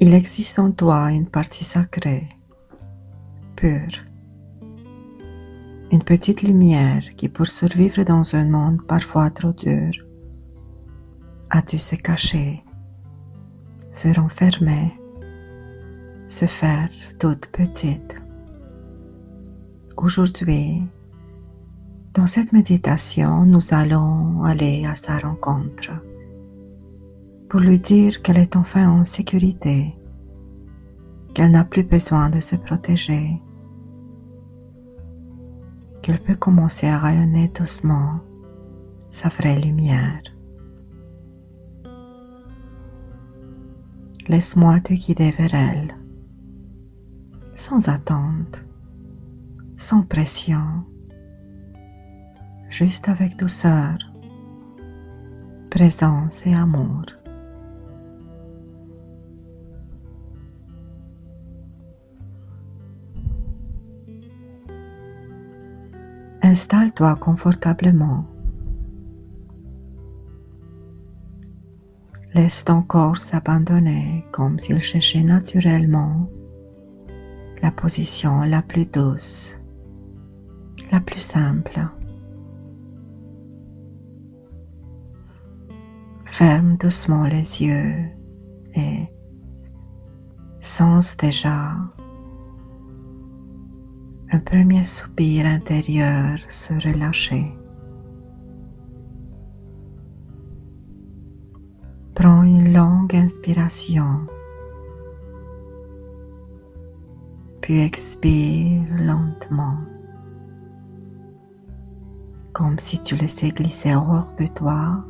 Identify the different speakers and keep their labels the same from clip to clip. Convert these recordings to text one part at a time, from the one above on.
Speaker 1: Il existe en toi une partie sacrée, pure, une petite lumière qui, pour survivre dans un monde parfois trop dur, a dû se cacher, se renfermer, se faire toute petite. Aujourd'hui, dans cette méditation, nous allons aller à sa rencontre pour lui dire qu'elle est enfin en sécurité, qu'elle n'a plus besoin de se protéger, qu'elle peut commencer à rayonner doucement sa vraie lumière. Laisse-moi te guider vers elle, sans attente, sans pression, juste avec douceur, présence et amour. Installe-toi confortablement. Laisse ton corps s'abandonner comme s'il cherchait naturellement la position la plus douce, la plus simple. Ferme doucement les yeux et sens déjà un premier soupir intérieur se relâcher. Prends une longue inspiration, puis expire lentement, comme si tu laissais glisser hors de toi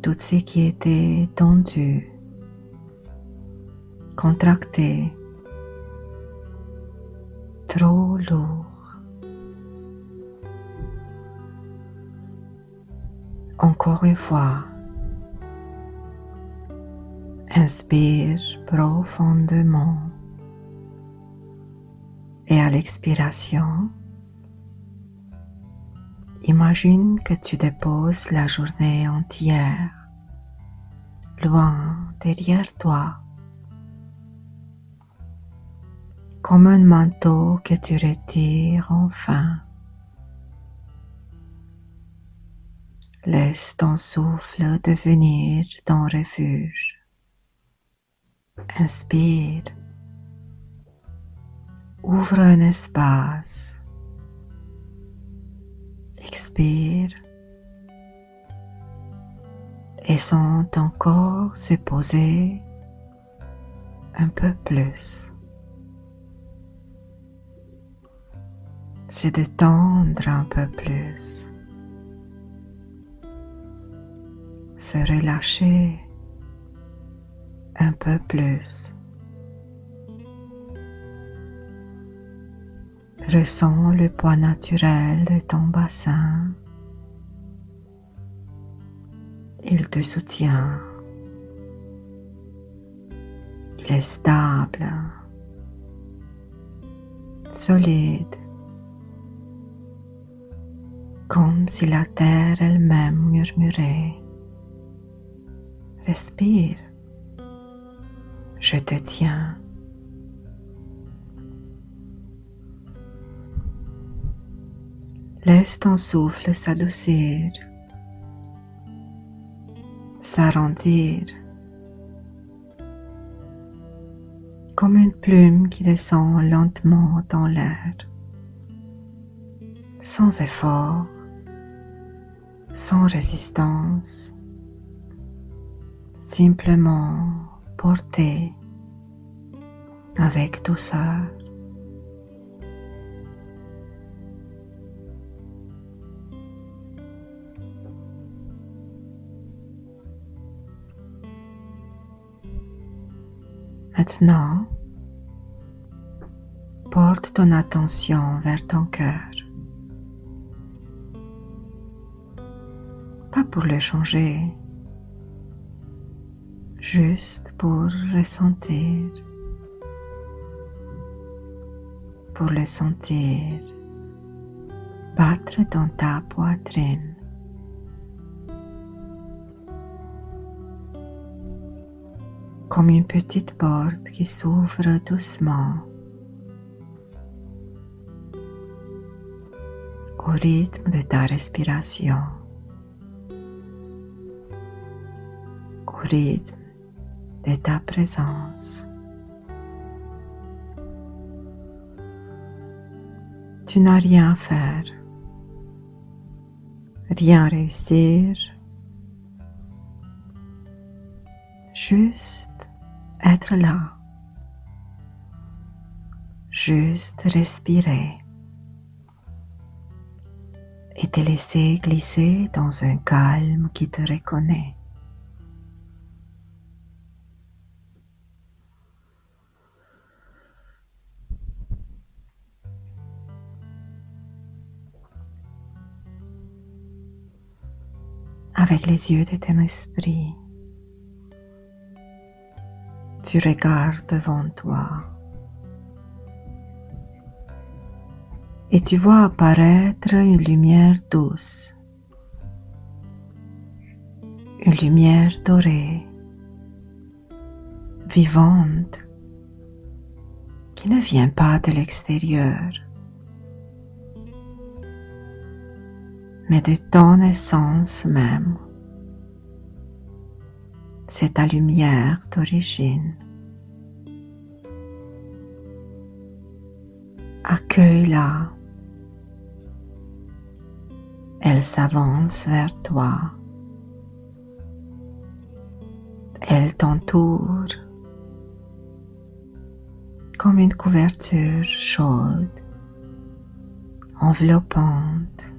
Speaker 1: tout ce qui était tendu, contracté, trop lourd. Encore une fois, inspire profondément et à l'expiration, imagine que tu déposes la journée entière loin derrière toi, comme un manteau que tu retires enfin. Laisse ton souffle devenir ton refuge. Inspire. Ouvre un espace. Expire. Et sens ton corps se poser un peu plus. C'est de tendre un peu plus. Se relâcher un peu plus. Ressens le poids naturel de ton bassin. Il te soutient. Il est stable, solide, comme si la terre elle-même murmurait. Respire, je te tiens. Laisse ton souffle s'adoucir, s'arrondir, comme une plume qui descend lentement dans l'air, sans effort, sans résistance, simplement portée avec douceur. Maintenant, porte ton attention vers ton cœur. Pas pour le changer, juste pour ressentir, pour le sentir battre dans ta poitrine. comme une petite porte qui s'ouvre doucement au rythme de ta respiration, au rythme de ta présence. Tu n'as rien à faire, rien à réussir, juste être là, juste respirer et te laisser glisser dans un calme qui te reconnaît. Avec les yeux de ton esprit, tu regardes devant toi et tu vois apparaître une lumière douce, une lumière dorée, vivante, qui ne vient pas de l'extérieur, mais de ton essence même. C'est ta lumière d'origine. Accueille-la. Elle s'avance vers toi. Elle t'entoure comme une couverture chaude, enveloppante.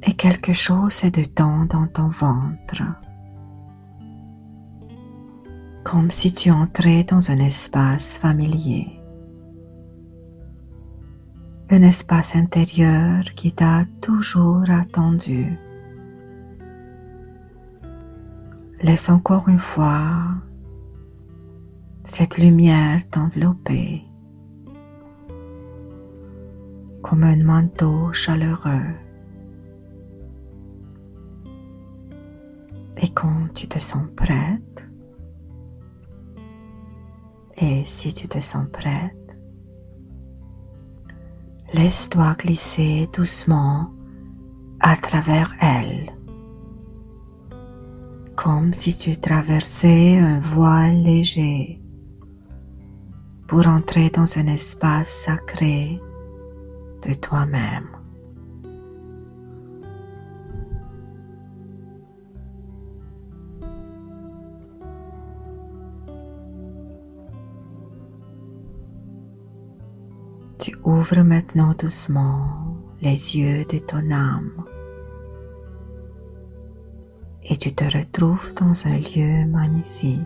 Speaker 1: Et quelque chose se détend dans ton ventre, comme si tu entrais dans un espace familier, un espace intérieur qui t'a toujours attendu. Laisse encore une fois cette lumière t'envelopper comme un manteau chaleureux. Et quand tu te sens prête, et si tu te sens prête, laisse-toi glisser doucement à travers elle, comme si tu traversais un voile léger pour entrer dans un espace sacré de toi-même. Tu ouvres maintenant doucement les yeux de ton âme et tu te retrouves dans un lieu magnifique.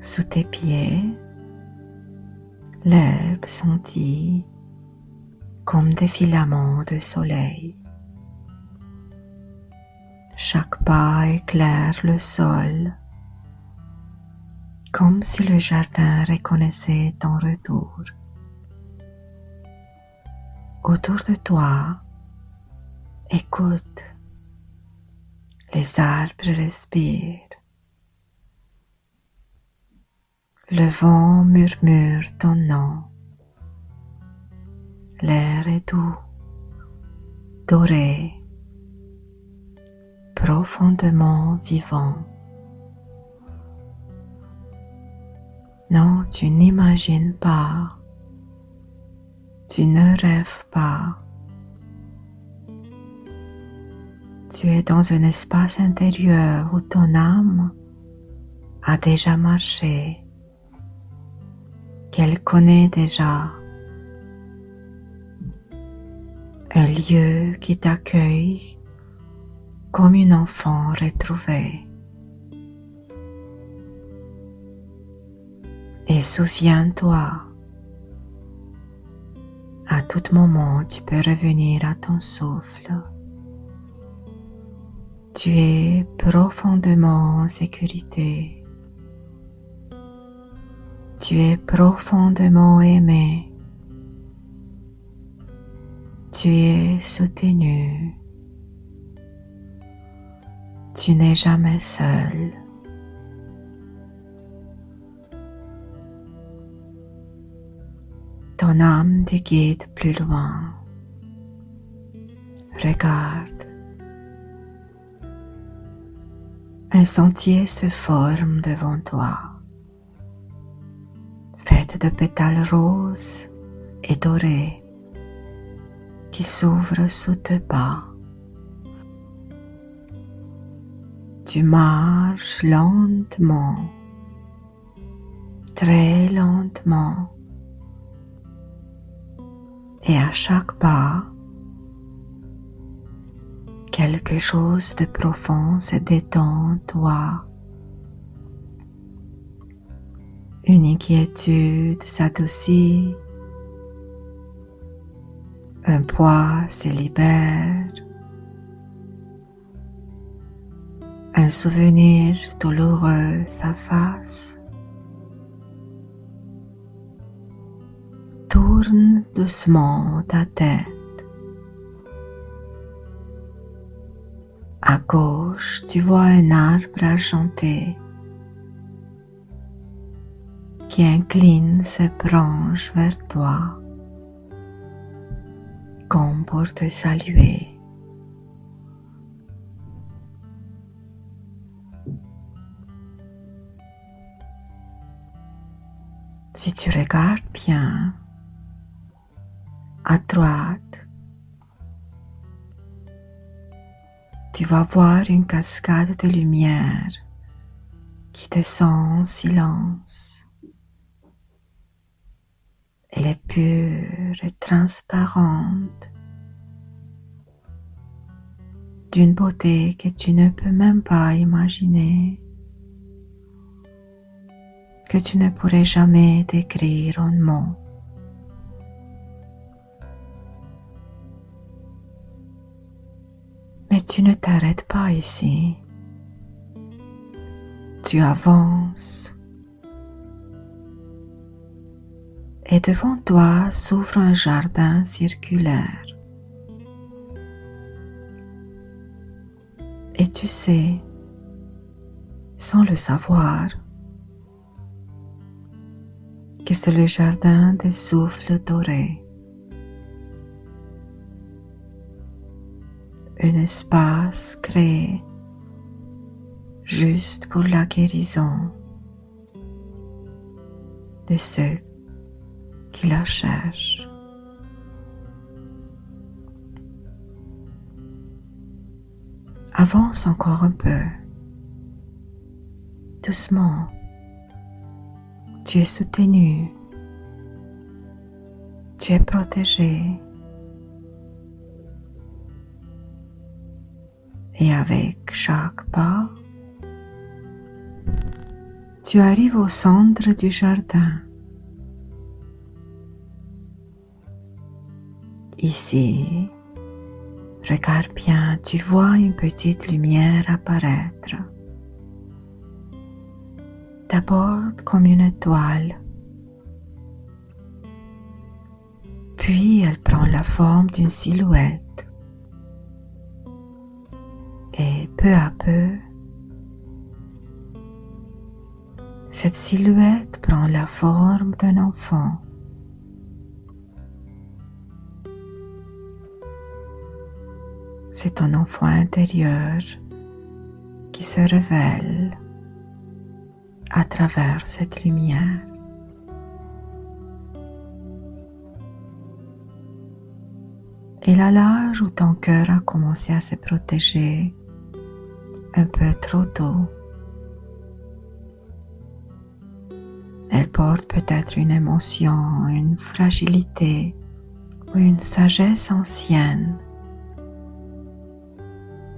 Speaker 1: Sous tes pieds, l'herbe scintille comme des filaments de soleil. Chaque pas éclaire le sol, comme si le jardin reconnaissait ton retour. Autour de toi, écoute, les arbres respirent. Le vent murmure ton nom. L'air est doux, doré, profondément vivant. Non, tu n'imagines pas, tu ne rêves pas. Tu es dans un espace intérieur où ton âme a déjà marché, qu'elle connaît déjà. Un lieu qui t'accueille comme une enfant retrouvée. Et souviens-toi, à tout moment tu peux revenir à ton souffle. Tu es profondément en sécurité. Tu es profondément aimé. Tu Tu es soutenu. Tu n'es jamais seul. Ton âme te guide plus loin. Regarde. Un sentier se forme devant toi, fait de pétales roses et dorés qui s'ouvrent sous tes pas. Tu marches lentement, très lentement, et à chaque pas, quelque chose de profond se détend en toi. Une inquiétude s'adoucit, un poids se libère, un souvenir douloureux s'efface. Tourne doucement ta tête. À gauche, tu vois un arbre argenté qui incline ses branches vers toi, comme pour te saluer. Si tu regardes bien, à droite, tu vas voir une cascade de lumière qui descend en silence. Elle est pure et transparente, d'une beauté que tu ne peux même pas imaginer, que tu ne pourrais jamais décrire en mots. Mais tu ne t'arrêtes pas ici. Tu avances. Et devant toi s'ouvre un jardin circulaire. Et tu sais, sans le savoir, que c'est le jardin des souffles dorés. Un espace créé juste pour la guérison de ceux qui la cherchent. Avance encore un peu, doucement. Tu es soutenu, tu es protégé. Et avec chaque pas, tu arrives au centre du jardin. Ici, regarde bien, tu vois une petite lumière apparaître. D'abord comme une étoile, puis elle prend la forme d'une silhouette. Et peu à peu, cette silhouette prend la forme d'un enfant. C'est ton enfant intérieur qui se révèle à travers cette lumière. Et à l'âge où ton cœur a commencé à se protéger un peu trop tôt, elle porte peut-être une émotion, une fragilité ou une sagesse ancienne.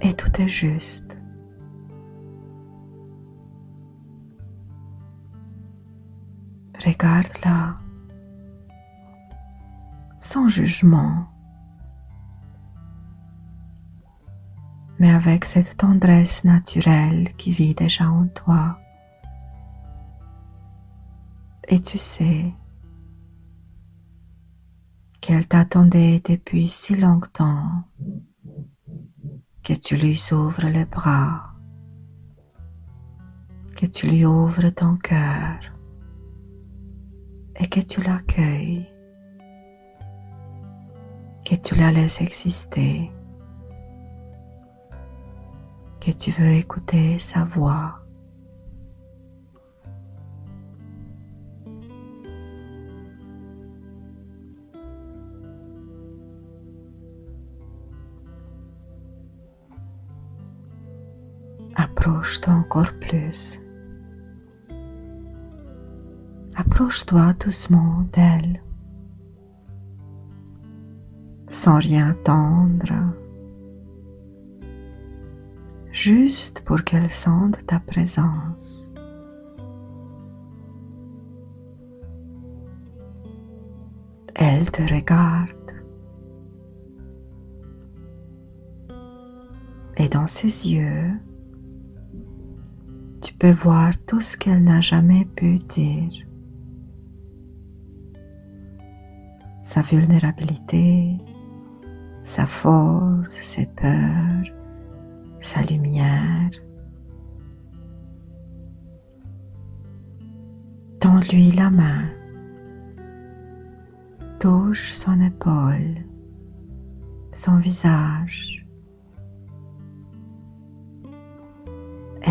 Speaker 1: Et tout est juste. Regarde-la sans jugement, mais avec cette tendresse naturelle qui vit déjà en toi. Et tu sais qu'elle t'attendait depuis si longtemps, que tu lui ouvres les bras, que tu lui ouvres ton cœur et que tu l'accueilles, que tu la laisses exister, que tu veux écouter sa voix. Approche-toi encore plus. Approche-toi doucement d'elle, sans rien tendre, juste pour qu'elle sente ta présence. Elle te regarde et dans ses yeux, tu peux voir tout ce qu'elle n'a jamais pu dire. Sa vulnérabilité, sa force, ses peurs, sa lumière. Tends-lui la main, touche son épaule, son visage.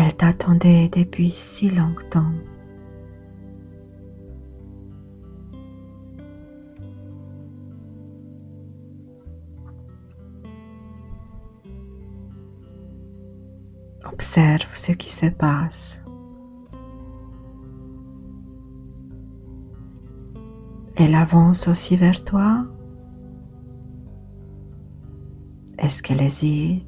Speaker 1: Elle t'attendait depuis si longtemps. Observe ce qui se passe. Elle avance aussi vers toi? Est-ce qu'elle hésite?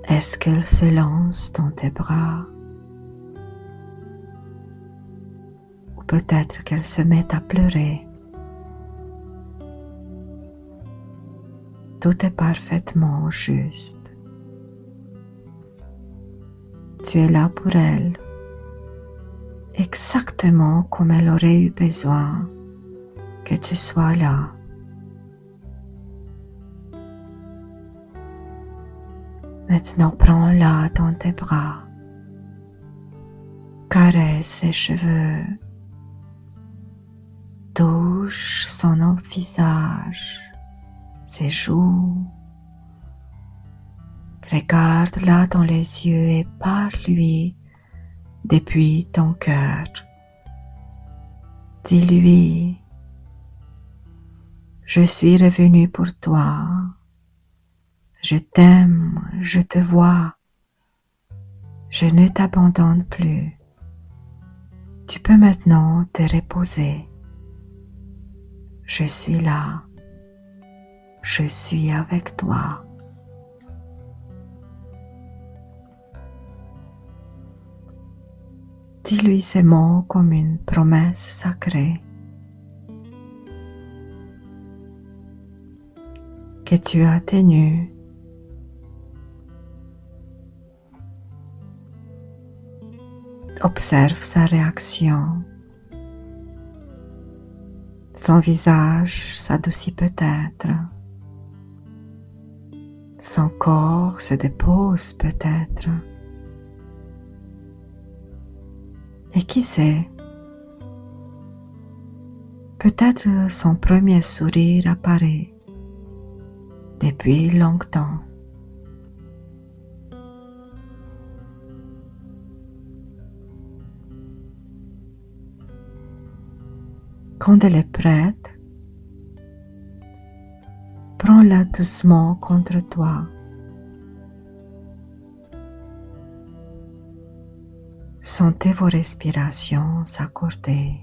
Speaker 1: Est-ce qu'elle se lance dans tes bras? Ou peut-être qu'elle se met à pleurer? Tout est parfaitement juste. Tu es là pour elle, exactement comme elle aurait eu besoin que tu sois là. Maintenant, prends-la dans tes bras, caresse ses cheveux, touche son visage, ses joues. Regarde-la dans les yeux et parle-lui depuis ton cœur. Dis-lui, je suis revenu pour toi. Je t'aime, je te vois. Je ne t'abandonne plus. Tu peux maintenant te reposer. Je suis là. Je suis avec toi. Dis-lui ces mots comme une promesse sacrée que tu as tenue. Observe sa réaction. Son visage s'adoucit peut-être. Son corps se dépose peut-être. Et qui sait, peut-être son premier sourire apparaît depuis longtemps. Quand elle est prête, prends-la doucement contre toi. Sentez vos respirations s'accorder,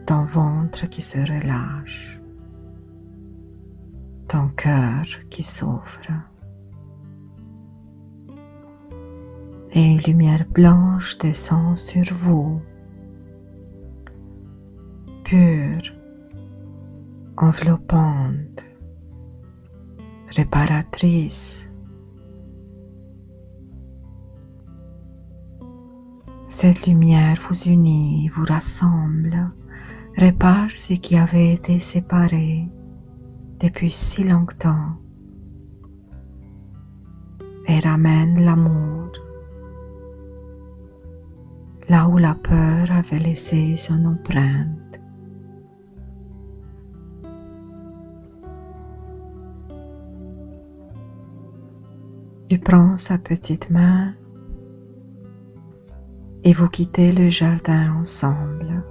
Speaker 1: ton ventre qui se relâche, ton cœur qui s'ouvre. Et une lumière blanche descend sur vous, pure, enveloppante, réparatrice. Cette lumière vous unit, vous rassemble, répare ce qui avait été séparé depuis si longtemps et ramène l'amour là où la peur avait laissé son empreinte. Tu prends sa petite main et vous quittez le jardin ensemble.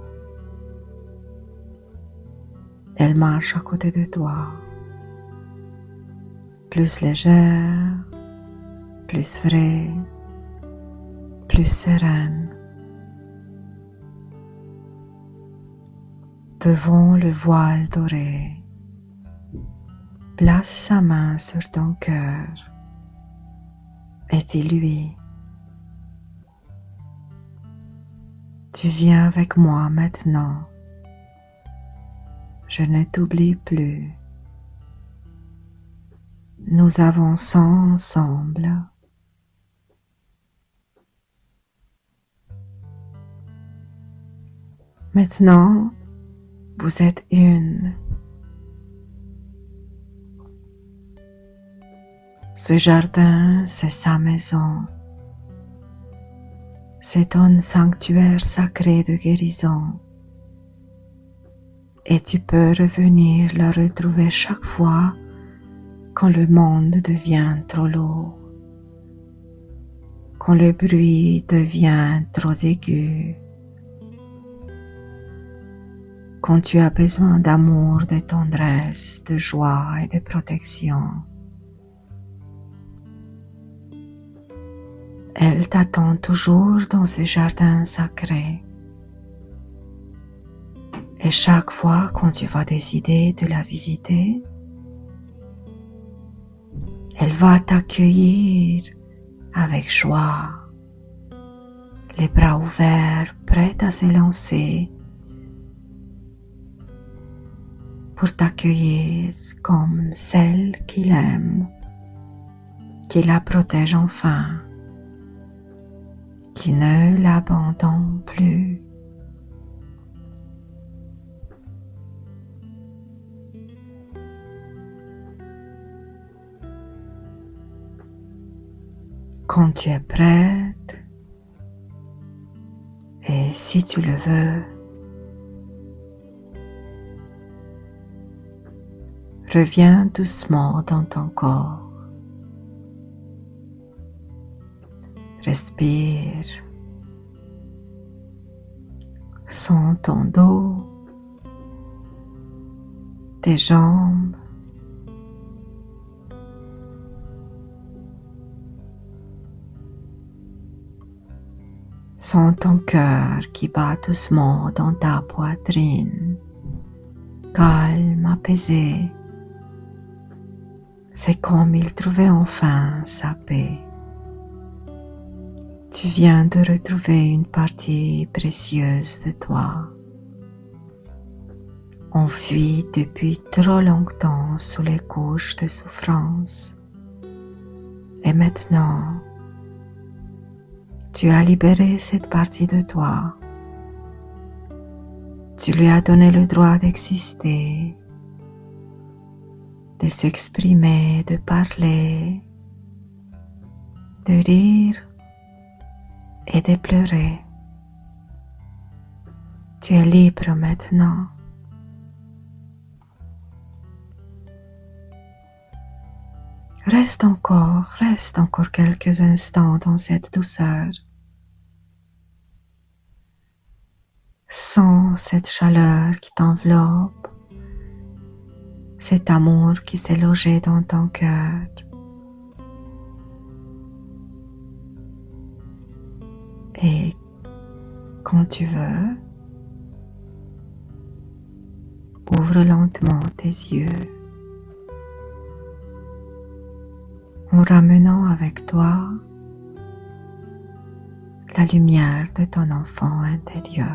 Speaker 1: Elle marche à côté de toi, plus légère, plus vraie, plus sereine. Devant le voile doré, place sa main sur ton cœur et dis-lui: tu viens avec moi maintenant. Je ne t'oublie plus. Nous avançons ensemble. Maintenant, vous êtes une. Ce jardin, c'est sa maison. C'est un sanctuaire sacré de guérison. Et tu peux revenir la retrouver chaque fois quand le monde devient trop lourd, quand le bruit devient trop aigu, quand tu as besoin d'amour, de tendresse, de joie et de protection. Elle t'attend toujours dans ce jardin sacré. Et chaque fois quand tu vas décider de la visiter, elle va t'accueillir avec joie, les bras ouverts, prête à se lancer pour t'accueillir comme celle qu'il aime, qui la protège enfin, qui ne l'abandonne plus. Quand tu es prête, et si tu le veux, reviens doucement dans ton corps. Respire. Sens ton dos, tes jambes. Sens ton cœur qui bat doucement dans ta poitrine, calme, apaisé. C'est comme il trouvait enfin sa paix. Tu viens de retrouver une partie précieuse de toi, enfuie depuis trop longtemps sous les couches de souffrance. Et maintenant, tu as libéré cette partie de toi. Tu lui as donné le droit d'exister, de s'exprimer, de parler, de rire et de pleurer. Tu es libre maintenant. Reste encore quelques instants dans cette douceur. Sens cette chaleur qui t'enveloppe, cet amour qui s'est logé dans ton cœur. Et quand tu veux, ouvre lentement tes yeux en ramenant avec toi la lumière de ton enfant intérieur.